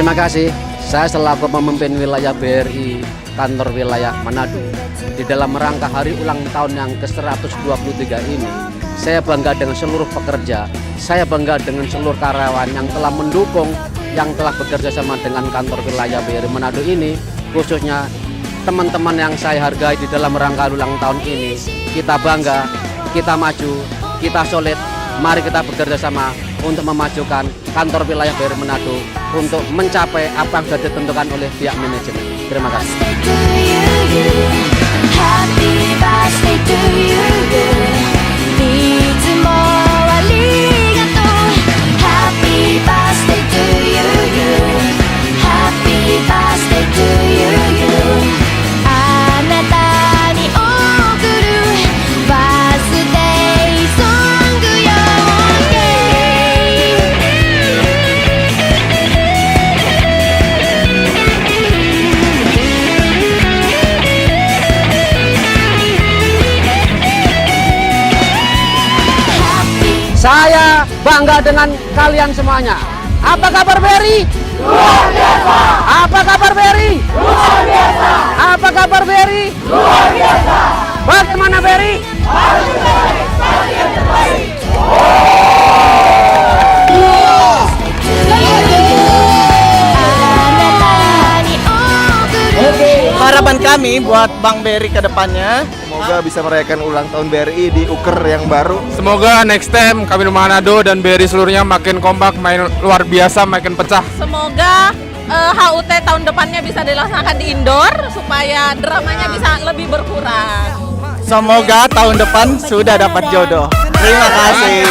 Terima kasih. Saya selaku pemimpin wilayah BRI kantor wilayah Manado, di dalam rangka hari ulang tahun yang ke-123 ini, saya bangga dengan seluruh pekerja, saya bangga dengan seluruh karyawan yang telah mendukung, yang telah bekerja sama dengan kantor wilayah BRI Manado ini, khususnya teman-teman yang saya hargai di dalam rangka ulang tahun ini. Kita bangga, kita maju, kita solid, mari kita bekerja sama untuk memajukan kantor wilayah BRI Manado untuk mencapai apa yang sudah ditentukan oleh pihak manajemen. Terima kasih. Saya bangga dengan kalian semuanya. Apa kabar BRI? Luar biasa. Apa kabar BRI? Luar biasa. Apa kabar BRI? Luar biasa. Bagaimana BRI? Harus terbaik, pasti yang terbaik. Harapan kami buat Bank BRI ke depannya, semoga bisa merayakan ulang tahun BRI di Uker yang baru. Semoga next time kami Manado dan BRI seluruhnya makin kompak, makin luar biasa, makin pecah. Semoga HUT tahun depannya bisa dilaksanakan di indoor supaya dramanya bisa lebih berkurang. semoga tahun depan sudah dapat jodoh. Terima kasih.